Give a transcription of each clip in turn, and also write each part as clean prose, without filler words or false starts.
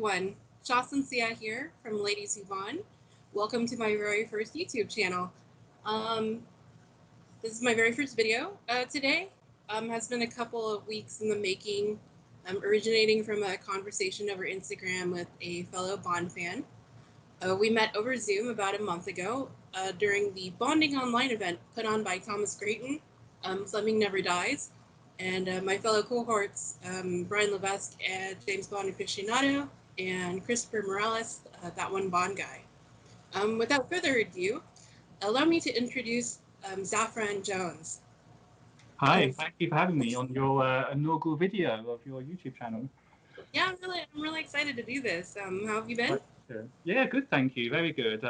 everyone, Jocelyn Sia here from Ladies Who Vaughn. Welcome to my very first YouTube channel. Um, this is my very first video today. Has been a couple of weeks in the making, originating from a conversation over Instagram with a fellow Bond fan. We met over Zoom about a month ago during the Bonding Online event put on by Thomas Grayton, Fleming Never Dies, and my fellow cohorts, Brian Levesque, James Bond aficionado, and Christopher Morales, that one Bond guy. Without further ado, allow me to introduce Zafran Jones. Hi, thank you for having me on your inaugural video of your YouTube channel. Yeah, I'm really excited to do this. How have you been? Yeah, good, thank you. Very good.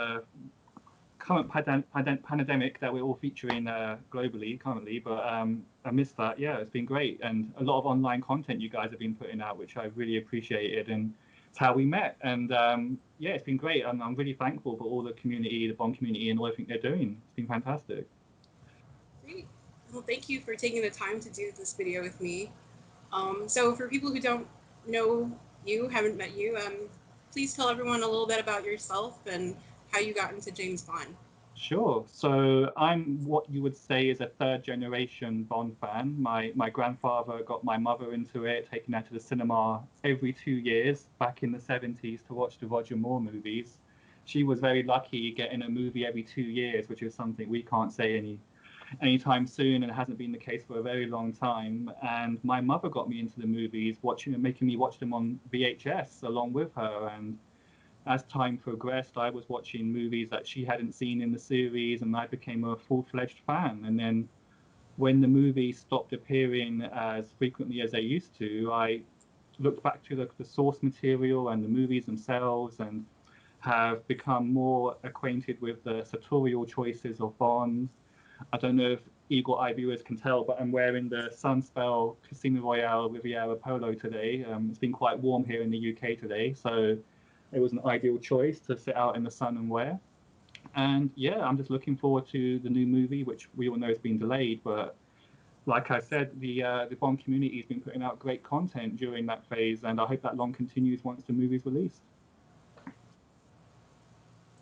Current pandemic that we're all featuring globally currently, but amidst that, yeah, it's been great, and a lot of online content you guys have been putting out, which I really appreciated, and it's how we met. And yeah, it's been great, and I'm really thankful for all the community, the Bond community, and all everything they're doing. It's been fantastic. Great. Well, thank you for taking the time to do this video with me. So for people who don't know you, haven't met you, please tell everyone a little bit about yourself and how you got into James Bond. Sure. So I'm what you would say is a third generation Bond fan. My grandfather got my mother into it, taking her to the cinema every 2 years back in the 70s to watch the Roger Moore movies. She was very lucky getting a movie every 2 years, which is something we can't say anytime soon, and it hasn't been the case for a very long time. And my mother got me into the movies, watching and making me watch them on VHS along with her. And as time progressed, I was watching movies that she hadn't seen in the series, and I became a full-fledged fan. And then when the movies stopped appearing as frequently as they used to, I looked back to the source material and the movies themselves, and have become more acquainted with the sartorial choices of Bond. I don't know if eagle eye viewers can tell, but I'm wearing the Sunspell Casino Royale Riviera Polo today. It's been quite warm here in the UK today, so it was an ideal choice to sit out in the sun and wear. And yeah, I'm just looking forward to the new movie, which we all know has been delayed. But like I said, the Bond community has been putting out great content during that phase, and I hope that long continues once the movie's released.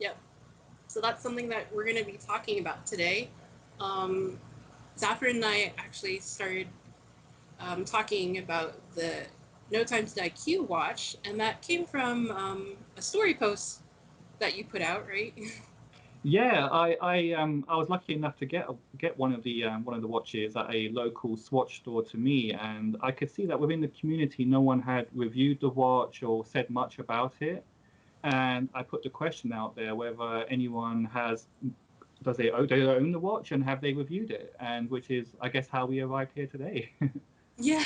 Yep. So that's something that we're going to be talking about today. Um, Zafran and I actually started talking about the No Time to Die Q watch, and that came from a story post that you put out, right? Yeah, I was lucky enough to get one of the watches at a local Swatch store to me, and I could see that within the community, no one had reviewed the watch or said much about it. And I put the question out there whether anyone do they own the watch and have they reviewed it, and which is, I guess, how we arrived here today. Yeah.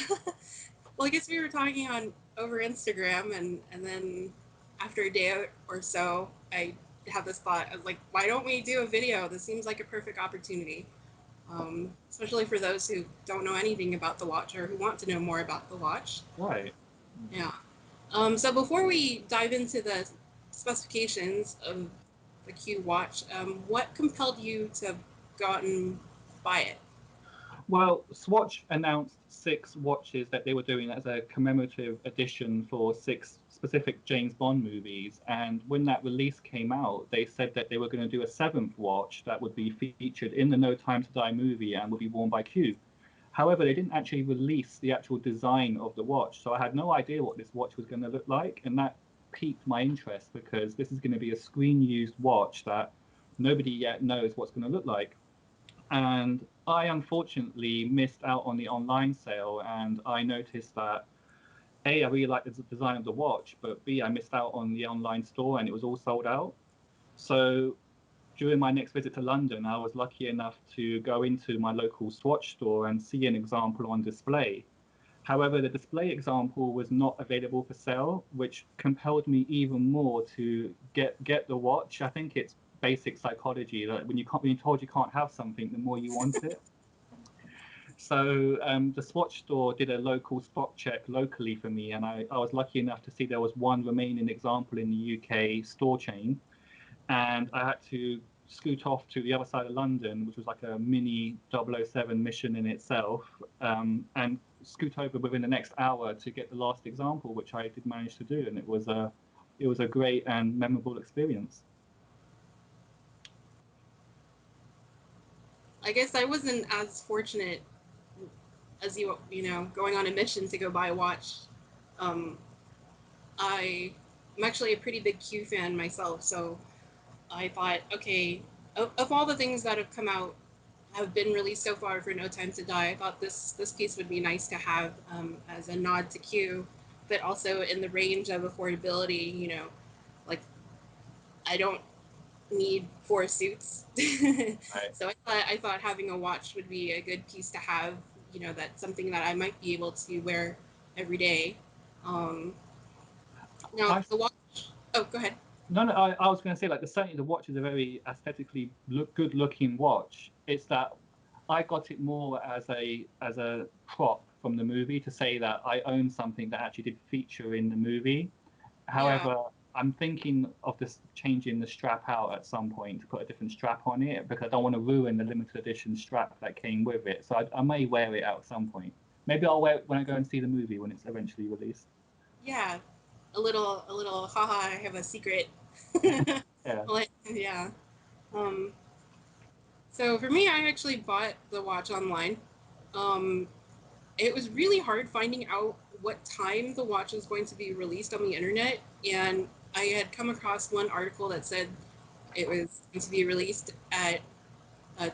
Well, I guess we were talking on over Instagram, and then after a day or so, I had this thought. I was like, why don't we do a video? This seems like a perfect opportunity, especially for those who don't know anything about the watch or who want to know more about the watch. Right. Yeah. So before we dive into the specifications of the Q watch, what compelled you to go out and buy it? Well, Swatch announced 6 watches that they were doing as a commemorative edition for 6 specific James Bond movies. And when that release came out, they said that they were going to do a 7th watch that would be featured in the No Time to Die movie and would be worn by Q. However, they didn't actually release the actual design of the watch, so I had no idea what this watch was going to look like, and that piqued my interest because this is going to be a screen used watch that nobody yet knows what's going to look like. And I unfortunately missed out on the online sale, and I noticed that A, I really liked the design of the watch, but B, I missed out on the online store and it was all sold out. So during my next visit to London, I was lucky enough to go into my local Swatch store and see an example on display. However, the display example was not available for sale, which compelled me even more to get the watch. I think it's basic psychology that when you're told you can't have something, the more you want it. So the Swatch store did a local spot check locally for me, and I was lucky enough to see there was one remaining example in the UK store chain, and I had to scoot off to the other side of London, which was like a mini 007 mission in itself, and scoot over within the next hour to get the last example, which I did manage to do, and it was a great and memorable experience. I guess I wasn't as fortunate as you know, going on a mission to go buy a watch. Um, I'm actually a pretty big Q fan myself, so I thought, okay, of all the things that have come out, have been released so far for No Time to Die, I thought this piece would be nice to have as a nod to Q, but also in the range of affordability. You know, like I don't need 4 suits, Right. so I thought having a watch would be a good piece to have. You know, that's something that I might be able to wear every day. Um, Now I the watch. Oh, go ahead. No, no, I was going to say like certainly the watch is a very aesthetically good looking watch. It's that I got it more as a prop from the movie to say that I own something that actually did feature in the movie. Yeah, However, I'm thinking of this changing the strap out at some point to put a different strap on it because I don't want to ruin the limited edition strap that came with it. So I may wear it out at some point. Maybe I'll wear it when I go and see the movie when it's eventually released. yeah. A little. Haha! I have a secret. Yeah, Yeah. Um. So for me, I actually bought the watch online. Um. It was really hard finding out what time the watch was going to be released on the internet, and I had come across one article that said it was going to be released at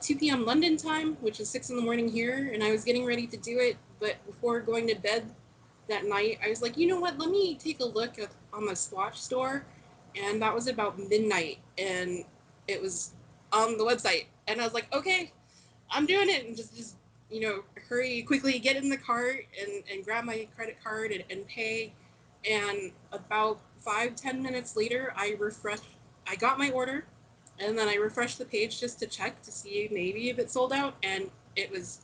2 p.m. London time, which is 6 in the morning here, and I was getting ready to do it. But before going to bed that night, I was like, you know what? Let me take a look on the Swatch store, and that was about midnight, and it was on the website, and I was like, okay, I'm doing it, and just you know, hurry quickly, get in the cart, and grab my credit card and pay. And about 5-10 minutes later, I got my order, and then I refreshed the page just to check to see maybe if it sold out, and it was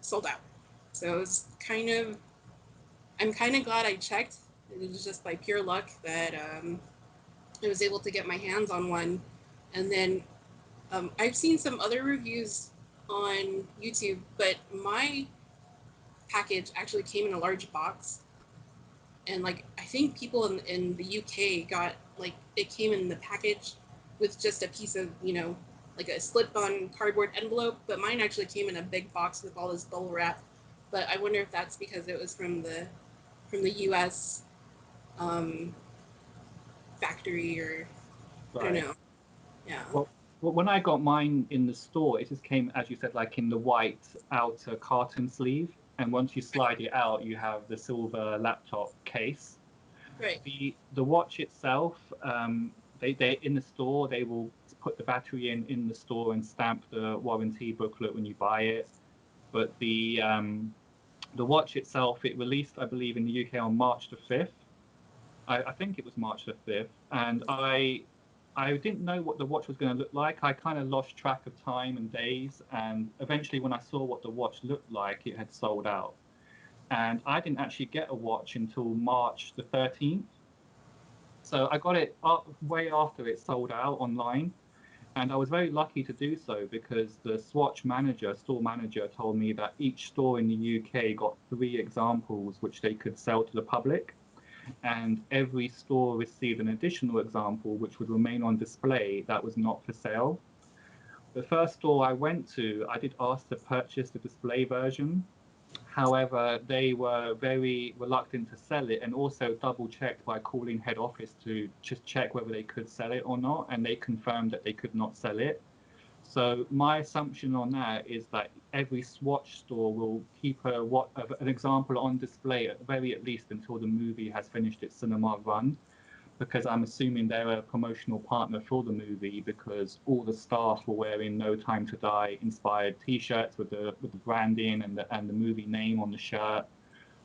sold out. So it was I'm kind of glad I checked. It was just by pure luck that I was able to get my hands on one. And then I've seen some other reviews on YouTube, but my package actually came in a large box. And like, I think people in the UK got, like, it came in the package with just a piece of, you know, like a slip on cardboard envelope, but mine actually came in a big box with all this bubble wrap. But I wonder if that's because it was from the US um, factory, or I don't right. know. Yeah. Well, when I got mine in the store, it just came, as you said, like in the white outer carton sleeve. And once you slide it out, you have the silver laptop case. Right. The watch itself, they in the store, they will put the battery in the store and stamp the warranty booklet when you buy it. But the watch itself, it released, I believe, in the UK on March the 5th. I think it was March the 5th, and I didn't know what the watch was going to look like. I kind of lost track of time and days, and eventually, when I saw what the watch looked like, it had sold out. And I didn't actually get a watch until March the 13th. So I got it way after it sold out online. And I was very lucky to do so because the Swatch manager, store manager, told me that each store in the UK got 3 examples which they could sell to the public, and every store received an additional example which would remain on display that was not for sale. The first store I went to, I did ask to purchase the display version. However, they were very reluctant to sell it and also double checked by calling head office to just check whether they could sell it or not, and they confirmed that they could not sell it. So my assumption on that is that every Swatch store will keep an example on display at the very at least until the movie has finished its cinema run, because I'm assuming they're a promotional partner for the movie because all the staff were wearing No Time to Die inspired T-shirts with the branding and the movie name on the shirt.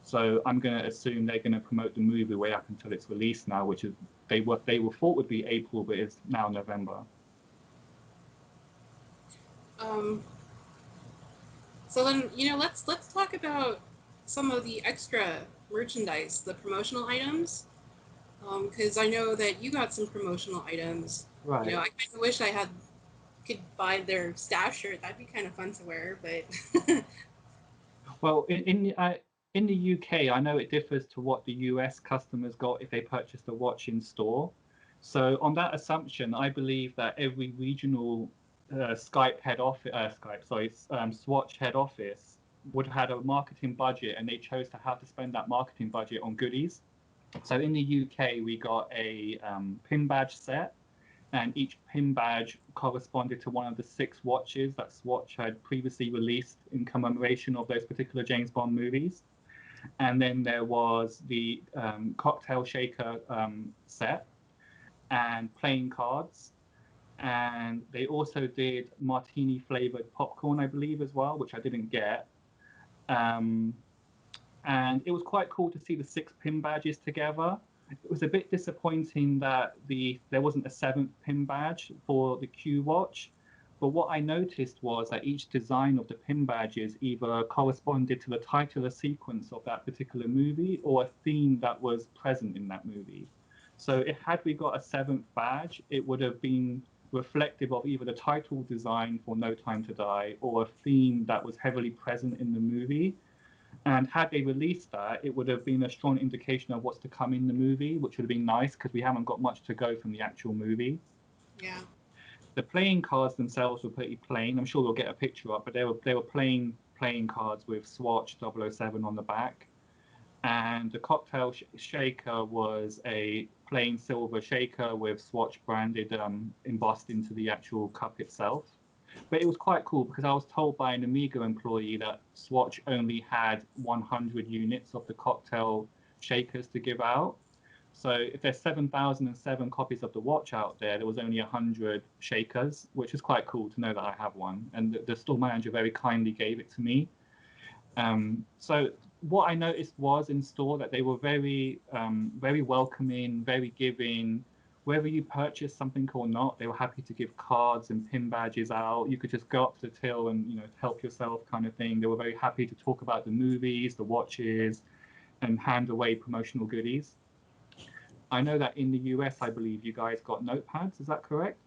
So I'm going to assume they're going to promote the movie way up until its release now, which is they were thought would be April, but it's now November. Um, so then, you know, let's talk about some of the extra merchandise, the promotional items, because I know that you got some promotional items. You know, Right. I kind of wish I had could buy their staff shirt. That'd be kind of fun to wear, but Well, in the UK, I know it differs to what the US customers got if they purchased a watch in store. So on that assumption, I believe that every regional Swatch head office would have had a marketing budget, and they chose to how to spend that marketing budget on goodies. So in the UK, we got a pin badge set, and each pin badge corresponded to one of the 6 watches that Swatch had previously released in commemoration of those particular James Bond movies. And then there was the cocktail shaker set and playing cards. And they also did martini flavored popcorn, I believe, as well, which I didn't get. Um, and it was quite cool to see the 6 pin badges together. It was a bit disappointing that there wasn't a 7th pin badge for the Q watch. But what I noticed was that each design of the pin badges either corresponded to the title or sequence of that particular movie or a theme that was present in that movie. So if had we got a 7th badge, it would have been reflective of either the title design for No Time to Die or a theme that was heavily present in the movie. And had they released that, it would have been a strong indication of what's to come in the movie, which would have been nice because we haven't got much to go from the actual movie. yeah. The playing cards themselves were pretty plain. I'm sure we'll get a picture up, but they were plain playing cards with Swatch 007 on the back. And the cocktail shaker was a plain silver shaker with Swatch branded embossed into the actual cup itself. But it was quite cool because I was told by an Amiga employee that Swatch only had 100 units of the cocktail shakers to give out. So if there's 7,007 copies of the watch out there, there was only 100 shakers, which is quite cool to know that I have one. And the store manager very kindly gave it to me. So what I noticed was in store that they were very welcoming, very giving. Whether you purchased something or not, they were happy to give cards and pin badges out. You could just go up to the till and help yourself, kind of thing. They were very happy to talk about the movies, the watches, and hand away promotional goodies. I know that in the US, I believe you guys got notepads. Is that correct?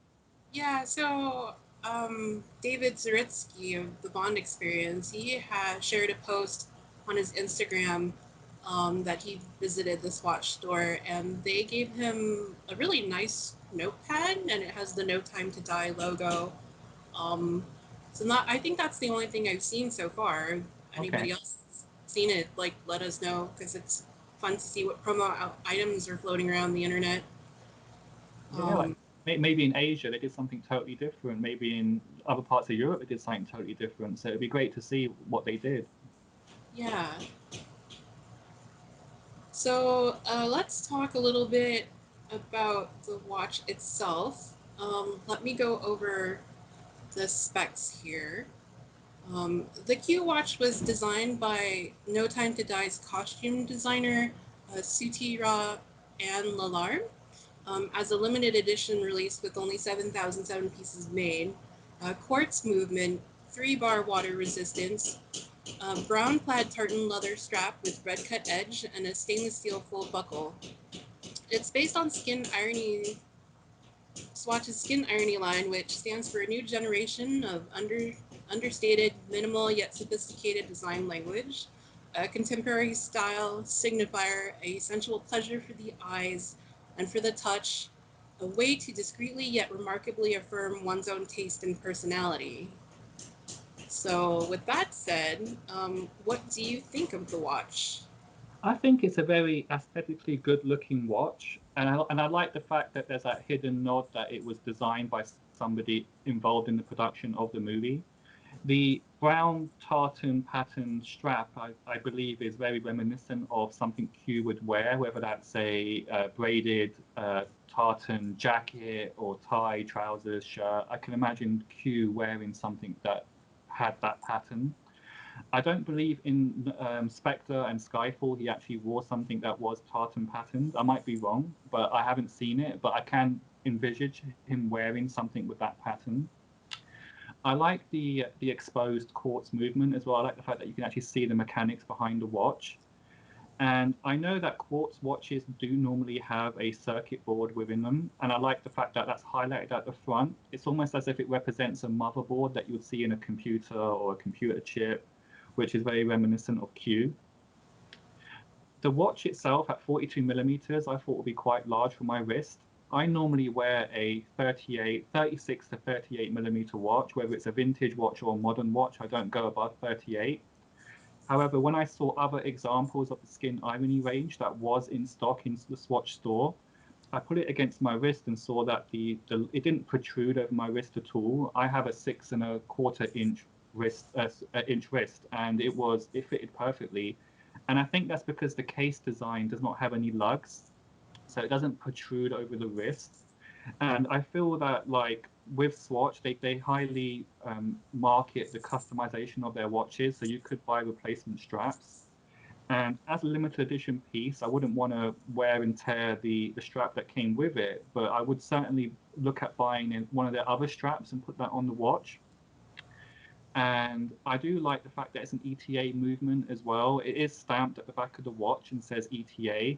Yeah, so David Zaretsky of the Bond Experience, he had shared a post on his Instagram that he visited the Swatch store, and they gave him a really nice notepad, and it has the No Time to Die logo. Um, so not, I think that's the only thing I've seen so far. Okay. Anybody else seen it? Like, let us know because it's fun to see what items are floating around the internet. Yeah, like Um, maybe in Asia they did something totally different. Maybe in other parts of Europe they did something totally different. So it'd be great to see what they did. yeah. So let's talk a little bit about the watch itself. Let me go over the specs here. The Q watch was designed by No Time to Die's costume designer, Sutira and Lalarme, as a limited edition release with only 7,007 pieces made. Quartz movement, 3-bar water resistance, brown plaid tartan leather strap with red cut edge and a stainless steel full buckle. It's based on Swatch's Skin Irony line, which stands for a new generation of understated, minimal yet sophisticated design language, a contemporary style signifier, a sensual pleasure for the eyes and for the touch, a way to discreetly yet remarkably affirm one's own taste and personality. So, with that said, what do you think of the watch? I think it's a very aesthetically good-looking watch, and I like the fact that there's that hidden nod that it was designed by somebody involved in the production of the movie. The brown tartan pattern strap, I believe, is very reminiscent of something Q would wear, whether that's a braided tartan jacket or tie, trousers, shirt. I can imagine Q wearing something that had that pattern. I don't believe in Spectre and Skyfall he actually wore something that was tartan patterned. I might be wrong, but I haven't seen it. But I can envisage him wearing something with that pattern. I like the exposed quartz movement as well. I like the fact that you can actually see the mechanics behind the watch. And I know that quartz watches do normally have a circuit board within them, and I like the fact that that's highlighted at the front. It's almost as if it represents a motherboard that you would see in a computer or a computer chip, which is very reminiscent of Q. The watch itself at 42 millimeters, I thought would be quite large for my wrist. I normally wear a 36 to 38 millimeter watch, whether it's a vintage watch or a modern watch. I don't go above 38. However, when I saw other examples of the skin irony range that was in stock in the Swatch store, I put it against my wrist and saw that it didn't protrude over my wrist at all. I have a 6.25 inch wrist, and it fitted perfectly. And I think that's because the case design does not have any lugs, so it doesn't protrude over the wrist. And I feel that like with Swatch, they highly market the customization of their watches. So you could buy replacement straps. And as a limited edition piece, I wouldn't want to wear and tear the strap that came with it, but I would certainly look at buying one of their other straps and put that on the watch. And I do like the fact that it's an ETA movement as well. It is stamped at the back of the watch and says ETA,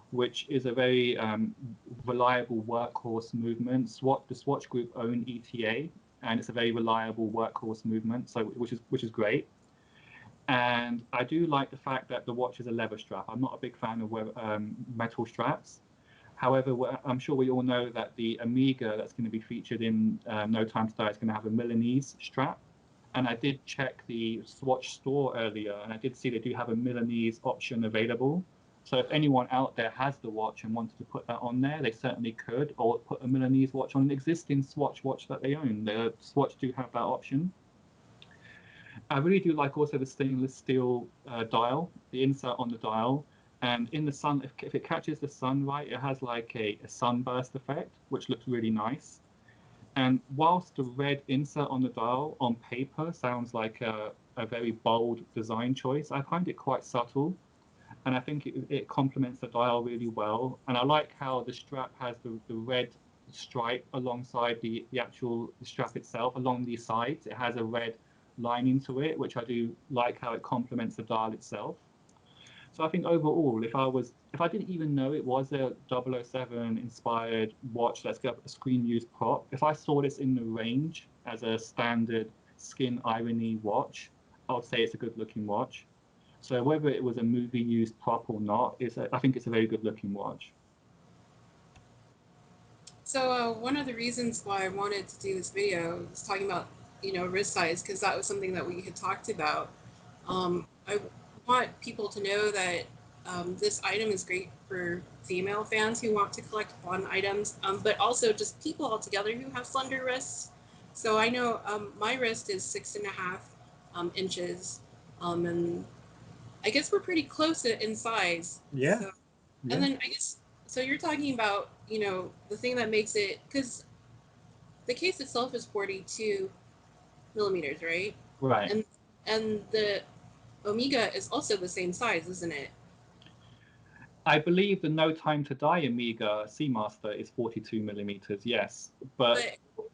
which is a very reliable workhorse movement. The Swatch Group own ETA, and it's a very reliable workhorse movement, so which is great. And I do like the fact that the watch is a leather strap. I'm not a big fan of metal straps. However, I'm sure we all know that the Omega that's going to be featured in No Time to Die is going to have a Milanese strap. And I did check the Swatch store earlier, and I did see they do have a Milanese option available. So if anyone out there has the watch and wanted to put that on there, they certainly could, or put a Milanese watch on an existing Swatch watch that they own. The Swatch do have that option. I really do like also the stainless steel dial, the insert on the dial. And in the sun, if it catches the sun right, it has like a sunburst effect, which looks really nice. And whilst the red insert on the dial on paper sounds like a very bold design choice, I find it quite subtle. And I think it complements the dial really well. And I like how the strap has the red stripe alongside the actual strap itself, along the sides. It has a red line into it, which I do like how it complements the dial itself. So I think overall, if I didn't even know it was a 007 inspired watch that's got a screen used prop, if I saw this in the range as a standard skin irony watch, I would say it's a good looking watch. So whether it was a movie used prop or not, I think it's a very good looking watch. So one of the reasons why I wanted to do this video is talking about, wrist size, because that was something that we had talked about. I want people to know that this item is great for female fans who want to collect fun items, but also just people altogether who have slender wrists. So I know my wrist is 6.5 inches, and I guess we're pretty close in size. Yeah, So, and yeah, then I guess so. You're talking about the thing that makes it, because the case itself is 42 millimeters, right? right. And the Omega is also the same size, isn't it? I believe the No Time to Die Amiga Seamaster is 42 millimeters, yes, but But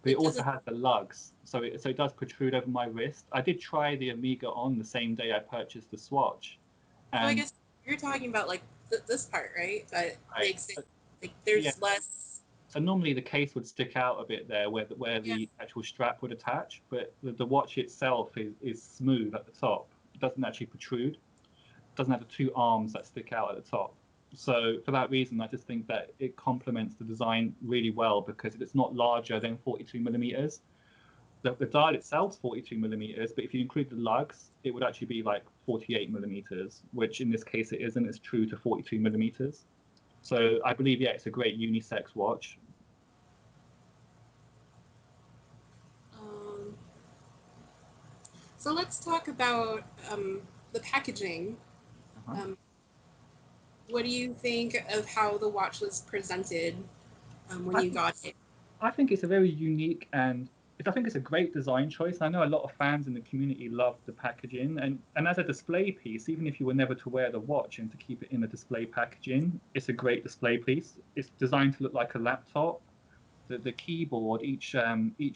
it it also doesn't. has the lugs, so it does protrude over my wrist. I did try the Amiga on the same day I purchased the Swatch, So I and guess you're talking about like this part, right? That right, makes it like yeah. there's less. So normally the case would stick out a bit there where Yeah. the actual strap would attach, but the watch itself is smooth at the top. It doesn't actually protrude. It doesn't have the two arms that stick out at the top. So for that reason, I just think that it complements the design really well because it's not larger than 42 millimeters. The dial itself is 42 millimeters, but if you include the lugs, it would actually be like 48 millimeters, which in this case it isn't. It's true to 42 millimeters. So I believe, yeah, it's a great unisex watch. Um, so let's talk about the packaging. Uh-huh. Um, what do you think of how the watch was presented when I you think got it? I think it's a very unique and I think it's a great design choice. I know a lot of fans in the community love the packaging and as a display piece, even if you were never to wear the watch and to keep it in the display packaging, it's a great display piece. It's designed to look like a laptop. The keyboard, each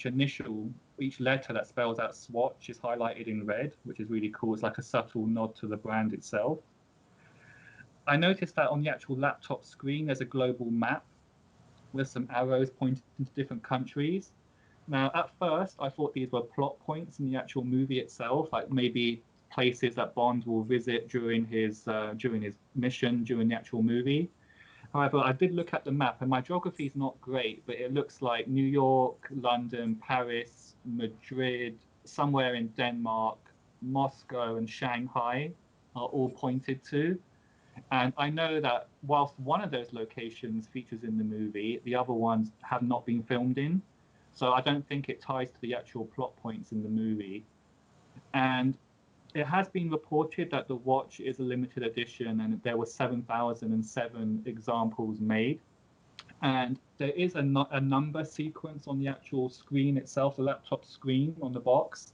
initial, each letter that spells out Swatch is highlighted in red, which is really cool. It's like a subtle nod to the brand itself. I noticed that on the actual laptop screen, there's a global map with some arrows pointing to different countries. Now, at first, I thought these were plot points in the actual movie itself, like maybe places that Bond will visit during his mission during the actual movie. However, I did look at the map, and my geography is not great, but it looks like New York, London, Paris, Madrid, somewhere in Denmark, Moscow, and Shanghai are all pointed to. And I know that whilst one of those locations features in the movie, the other ones have not been filmed in. So I don't think it ties to the actual plot points in the movie. And it has been reported that the watch is a limited edition and there were 7,007 examples made. And there is a number sequence on the actual screen itself, the laptop screen on the box.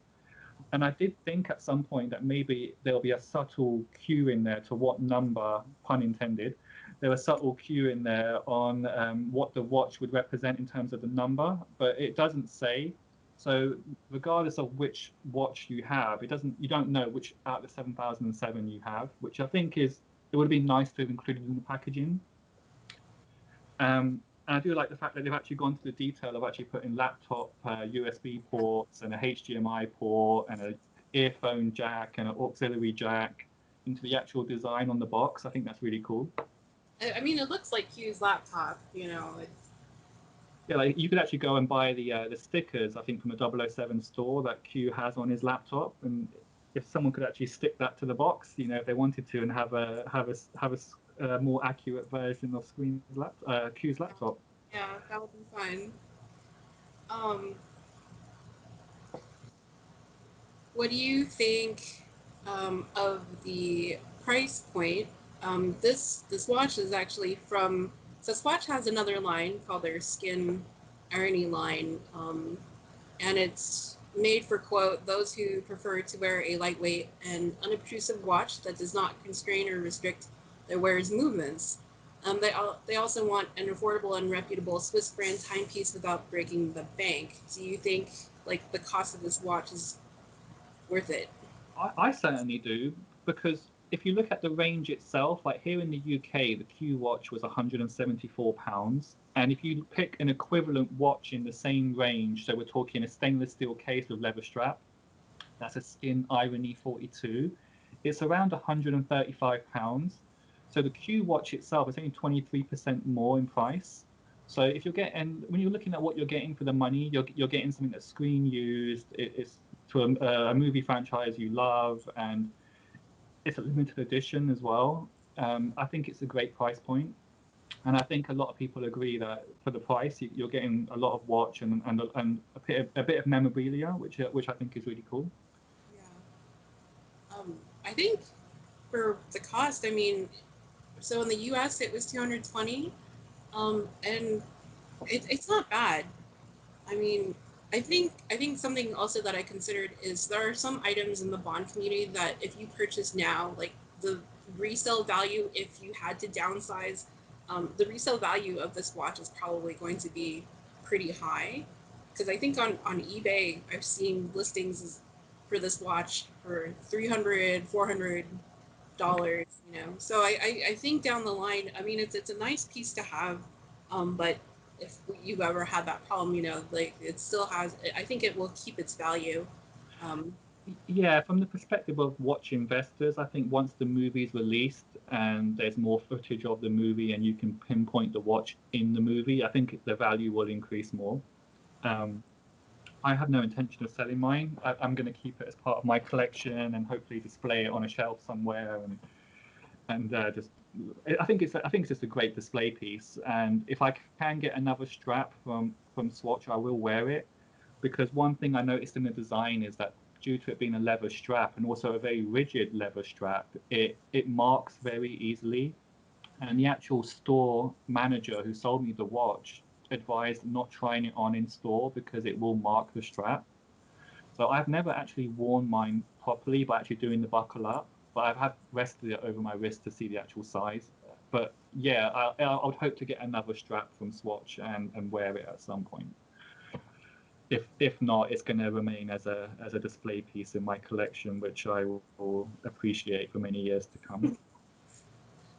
And I did think at some point that maybe there'll be a subtle cue in there to what number, pun intended, there was a subtle cue in there on what the watch would represent in terms of the number, but it doesn't say. So regardless of which watch you have, you don't know which out of the 7,007 you have, which I think it would have been nice to have included in the packaging. And I do like the fact that they've actually gone to the detail of actually putting laptop USB ports and a HDMI port and an earphone jack and an auxiliary jack into the actual design on the box. I think that's really cool. I mean, it looks like Q's laptop. It's Yeah, like you could actually go and buy the stickers, I think, from a 007 store that Q has on his laptop, and if someone could actually stick that to the box, if they wanted to, and have a more accurate version of Q's laptop. yeah, that would be fun. Um, what do you think of the price point? This watch is actually from Swatch has another line called their Skin Irony line, and it's made for quote those who prefer to wear a lightweight and unobtrusive watch that does not constrain or restrict their wearer's movements. They also want an affordable and reputable Swiss brand timepiece without breaking the bank. Do you think like the cost of this watch is worth it? I certainly do, because if you look at the range itself, like here in the UK, the Q watch was £174. And if you pick an equivalent watch in the same range, so we're talking a stainless steel case with leather strap, that's a Skin Irony 42, it's around £135. So the Q watch itself is only 23% more in price. So if you're getting, when you're looking at what you're getting for the money, you're getting something that's screen used, it's to a movie franchise you love, and it's a limited edition as well. I think it's a great price point, and I think a lot of people agree that for the price, you're getting a lot of watch and a bit of memorabilia, which I think is really cool. Yeah. I think for the cost, I mean, so in the U.S. it was 220, and it's not bad. I mean, I think something also that I considered is there are some items in the bond community that if you purchase now, like the resale value, if you had to downsize, the resale value of this watch is probably going to be pretty high. Because I think on eBay, I've seen listings for this watch for 300, $400. So I think down the line, I mean, it's a nice piece to have, but if you've ever had that problem, like it still has, I think it will keep its value. Um, Yeah, from the perspective of watch investors, I think once the movie's released and there's more footage of the movie and you can pinpoint the watch in the movie, I think the value will increase more. Um, I have no intention of selling mine. I'm going to keep it as part of my collection and hopefully display it on a shelf somewhere and just. I think it's just a great display piece. And if I can get another strap from Swatch, I will wear it, because one thing I noticed in the design is that due to it being a leather strap and also a very rigid leather strap, it marks very easily. And the actual store manager who sold me the watch advised not trying it on in store because it will mark the strap. So I've never actually worn mine properly by actually doing the buckle up, but I've had rested it over my wrist to see the actual size. But yeah, I would hope to get another strap from Swatch and wear it at some point. If not, it's going to remain as a display piece in my collection, which I will appreciate for many years to come.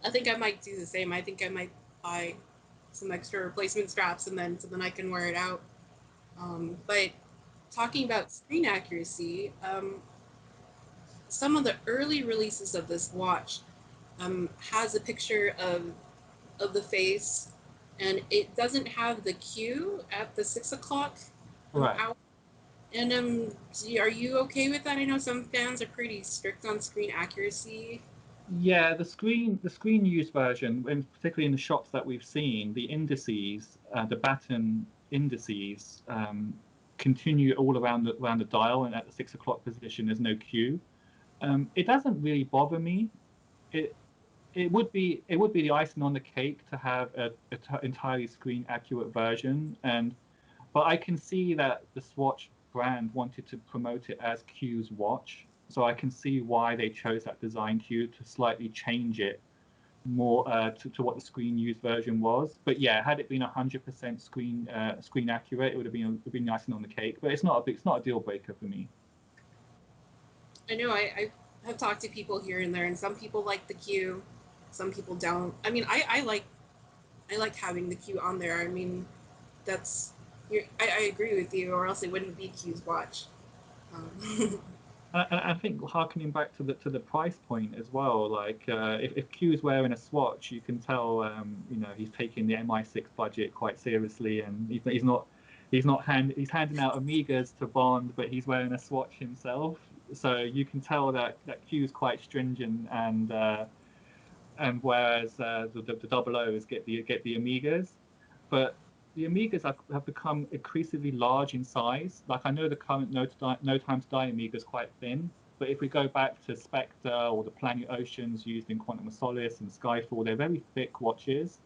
I think I might do the same. I think I might buy some extra replacement straps and then so then I can wear it out. But talking about screen accuracy, some of the early releases of this watch has a picture of the face, and it doesn't have the Q at the 6 o'clock Right. hour. And are you okay with that? I know some fans are pretty strict on screen accuracy. Yeah, the screen use version, and particularly in the shops that we've seen, the indices, the batten indices, continue all around the dial, and at the 6 o'clock position, there's no Q. It doesn't really bother me. It it would be the icing on the cake to have a entirely screen accurate version, and but I can see that the Swatch brand wanted to promote it as Q's watch, so I can see why they chose that design cue to slightly change it more to what the screen used version was. But yeah, had it been 100% screen accurate, it would been icing on the cake. But it's not a deal breaker for me. I know I have talked to people here and there, and some people like the Q, some people don't. I mean, I like having the Q on there. I mean, that's I agree with you, or else it wouldn't be Q's watch. Um, I think harkening back to the price point as well, like if Q's wearing a Swatch, you can tell he's taking the MI6 budget quite seriously, and he's handing out Amigas to Bond, but he's wearing a Swatch himself. So you can tell that Q's quite stringent, and whereas the double O's get the Amigas, but the Amigas have become increasingly large in size. Like I know the current No Time to Die Amiga is quite thin, but if we go back to Spectre or the Planet Oceans used in Quantum of Solace and Skyfall, they're very thick watches,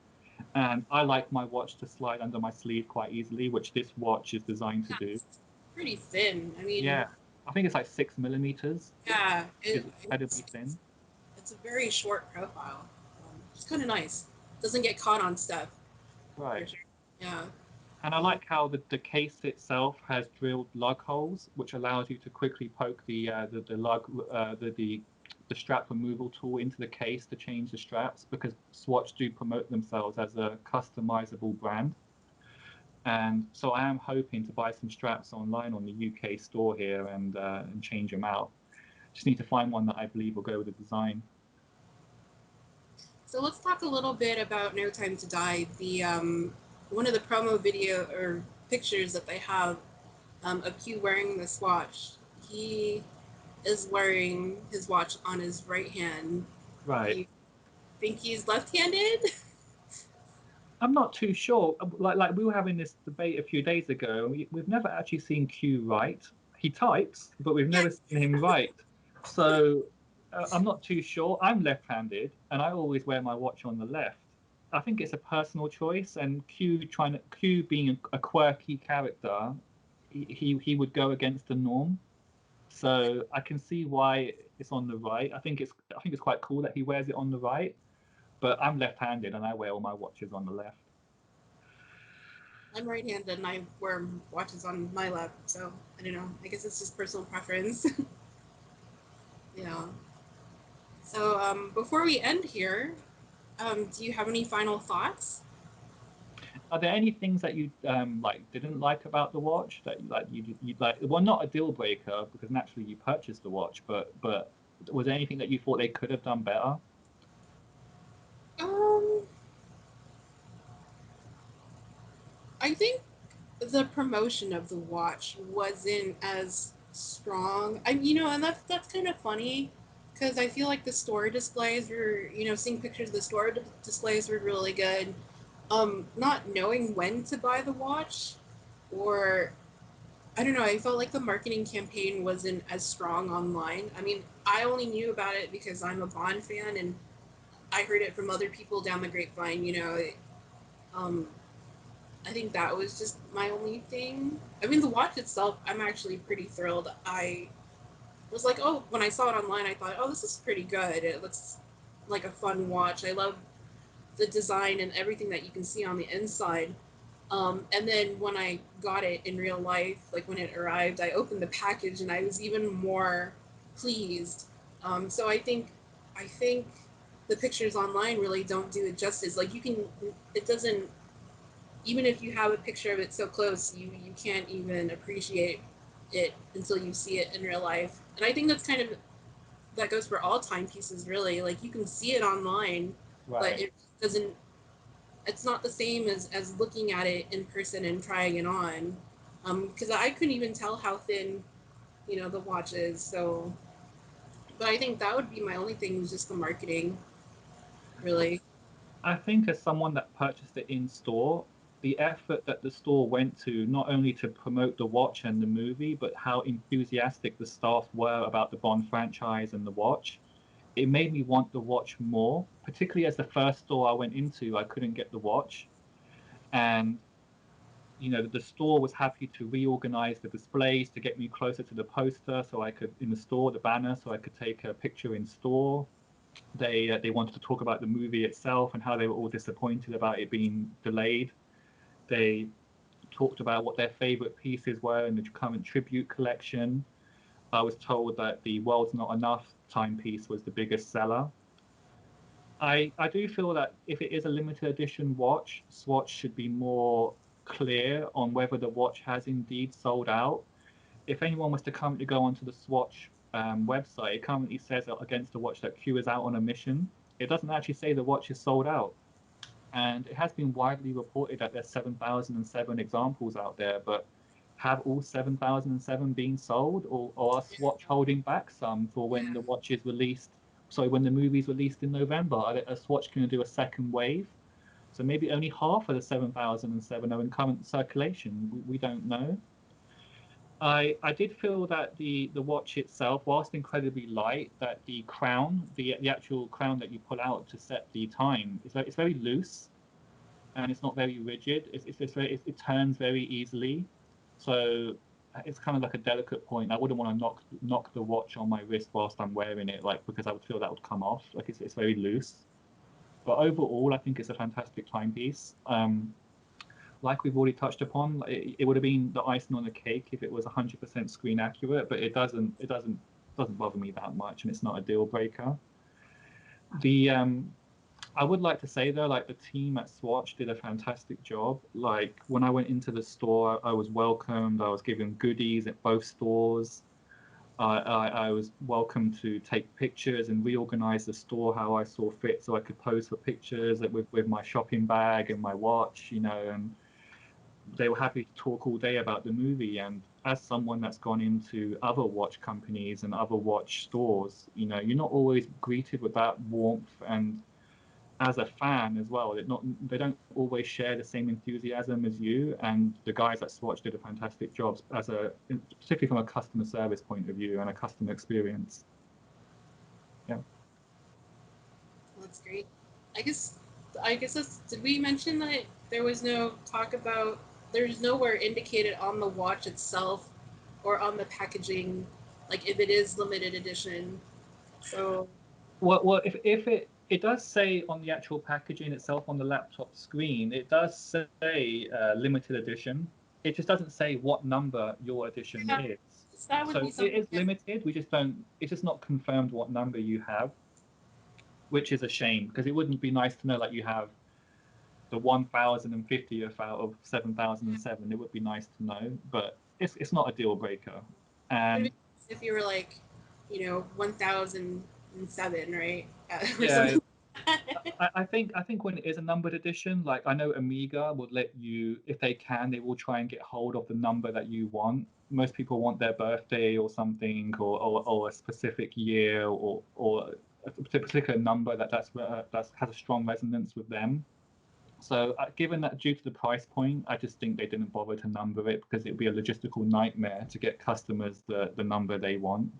and I like my watch to slide under my sleeve quite easily, which this watch is designed to do. it's pretty thin. I mean, Yeah, I think it's like 6 millimeters. yeah, Is incredibly thin. it's a very short profile. It's kind of nice. Doesn't get caught on stuff for Right. sure. Yeah. And I Um, like how the case itself has drilled lug holes, which allows you to quickly poke the lug the strap removal tool into the case to change the straps, because Swatch do promote themselves as a customizable brand. And so I am hoping to buy some straps online on the UK store here and change them out. Just need to find one that I believe will go with the design. so let's talk a little bit about No Time to Die. The one of the promo video or pictures that they have of Q wearing this watch. He is wearing his watch on his right hand. Do Right. you think he's left-handed? I'm not too sure. Like we were having this debate a few days ago, and we've never actually seen Q write. He types, but we've never seen him write. So I'm not too sure. I'm left-handed, and I always wear my watch on the left. I think it's a personal choice, and Q being a quirky character, he would go against the norm. So I can see why it's on the right. I think it's quite cool that he wears it on the right, but I'm left-handed and I wear all my watches on the left. I'm right-handed and I wear watches on my left, so I don't know. I guess it's just personal preference. Yeah. So before we end here, do you have any final thoughts? Are there any things that you like didn't like about the watch that you'd like? Well, not a deal breaker because naturally you purchased the watch, but was there anything that you thought they could have done better? Um, I think the promotion of the watch wasn't as strong. And that's kind of funny because I feel like the store displays were, seeing pictures of the store displays were really good. Not knowing when to buy the watch, or I don't know, I felt like the marketing campaign wasn't as strong online. I mean, I only knew about it because I'm a Bond fan and I heard it from other people down the grapevine. Um, I think that was just my only thing. I mean, the watch itself, I'm actually pretty thrilled. I was like, oh, when I saw it online, I thought, oh, this is pretty good. It looks like a fun watch. I love the design and everything that you can see on the inside. And then when I got it in real life, like when it arrived, I opened the package and I was even more pleased. So I think the pictures online really don't do it justice. Like you can, it doesn't. Even if you have a picture of it so close, you can't even appreciate it until you see it in real life. And I think that's kind of that goes for all timepieces really. Like you can see it online, but Right. it doesn't. It's not the same as looking at it in person and trying it on. Because I couldn't even tell how thin, the watch is. So, but I think that would be my only thing is just the marketing, really. I think as someone that purchased it in store, the effort that the store went to not only to promote the watch and the movie, but how enthusiastic the staff were about the Bond franchise and the watch, it made me want the watch more. Particularly as the first store I went into, I couldn't get the watch, and the store was happy to reorganize the displays to get me closer to the poster, so I could in the store the banner, so I could take a picture in store. They wanted to talk about the movie itself and how they were all disappointed about it being delayed. They talked about what their favorite pieces were in the current tribute collection. I was told that the World's Not Enough timepiece was the biggest seller. I do feel that if it is a limited edition watch, Swatch should be more clear on whether the watch has indeed sold out. If anyone was to currently go onto the Swatch website, it currently says against the watch that Q is out on a mission. It doesn't actually say the watch is sold out. And it has been widely reported that there's 7,007 examples out there, but have all 7,007 been sold, or are Swatch holding back some for Yeah. when the watch is released? Sorry, when the movie's released in November, are Swatch going to do a second wave? So maybe only half of the 7,007 are in current circulation. We don't know. I did feel that the watch itself, whilst incredibly light, that the crown, the actual crown that you pull out to set the time, it's very loose and it's not very rigid. It turns very easily, so it's kind of like a delicate point. I wouldn't want to knock the watch on my wrist whilst I'm wearing it, like because I would feel that would come off. Like it's very loose, but overall, I think it's a fantastic timepiece. Like we've already touched upon, it would have been the icing on the cake if it was 100% screen accurate, but it doesn't bother me that much, and it's not a deal breaker. The I would like to say though, like the team at Swatch did a fantastic job. Like when I went into the store, I was welcomed. I was given goodies at both stores. I was welcome to take pictures and reorganize the store how I saw fit, so I could pose for pictures with my shopping bag and my watch, and they were happy to talk all day about the movie. And as someone that's gone into other watch companies and other watch stores, you're not always greeted with that warmth. And as a fan as well, they don't always share the same enthusiasm as you. And the guys at Swatch did a fantastic job particularly from a customer service point of view and a customer experience. Yeah. That's great. I guess did we mention that there was no talk about there's nowhere indicated on the watch itself or on the packaging, like if it is limited edition. So Well, if it does say on the actual packaging itself on the laptop screen, it does say limited edition. It just doesn't say what number your edition yeah, is. that would So be it something is limited. We just don't. It's just not confirmed what number you have, which is a shame because it wouldn't be nice to know like you have the 1,050th out of 7,007. It would be nice to know, but it's not a deal breaker. maybe And if you were like, 1007, right? Or yeah, something. I think when it is a numbered edition, like I know Amiga would let you, if they can, they will try and get hold of the number that you want. Most people want their birthday or something, or a specific year, or a particular number that has a strong resonance with them. So, given that due to the price point, I just think they didn't bother to number it because it would be a logistical nightmare to get customers the number they want.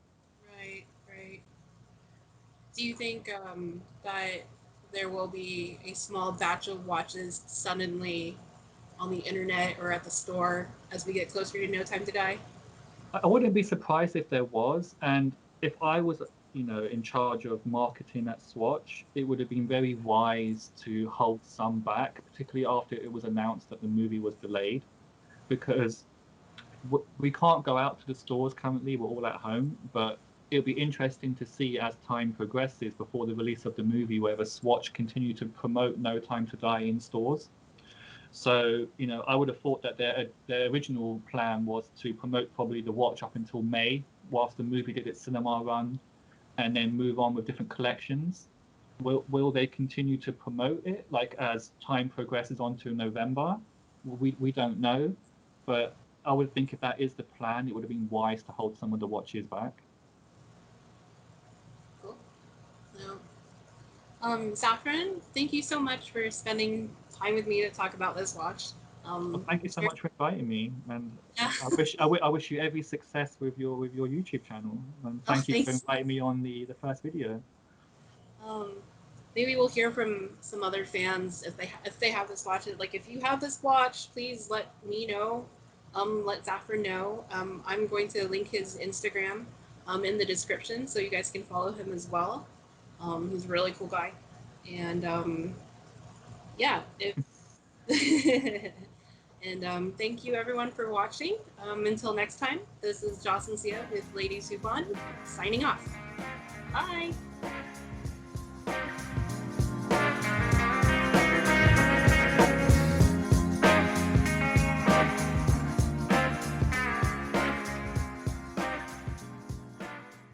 Right, right. Do you think that there will be a small batch of watches suddenly on the internet or at the store as we get closer to No Time to Die? I wouldn't be surprised if there was, and if I was, in charge of marketing at Swatch, it would have been very wise to hold some back, particularly after it was announced that the movie was delayed, because we can't go out to the stores currently. We're all at home, but it'll be interesting to see as time progresses before the release of the movie whether Swatch continue to promote No Time to Die in stores. So, I would have thought that their original plan was to promote probably the watch up until May, whilst the movie did its cinema run, and then move on with different collections. Will they continue to promote it like as time progresses on to November? We don't know, but I would think if that is the plan, it would have been wise to hold some of the watches back. Cool. No. Zafran, thank you so much for spending time with me to talk about this watch. Well, thank you so much for inviting me, and Yeah. I wish you every success with your YouTube channel, and Oh, thank you for thanks. inviting me on the first video. Um, Maybe we'll hear from some other fans if they have this watch. Like, if you have this watch, please let me know. Let Zafran know. I'm going to link his Instagram in the description so you guys can follow him as well. He's a really cool guy, and yeah, if and thank you everyone for watching. Until next time, this is Jocelyn Sia with Ladies Who Bond signing off. Bye.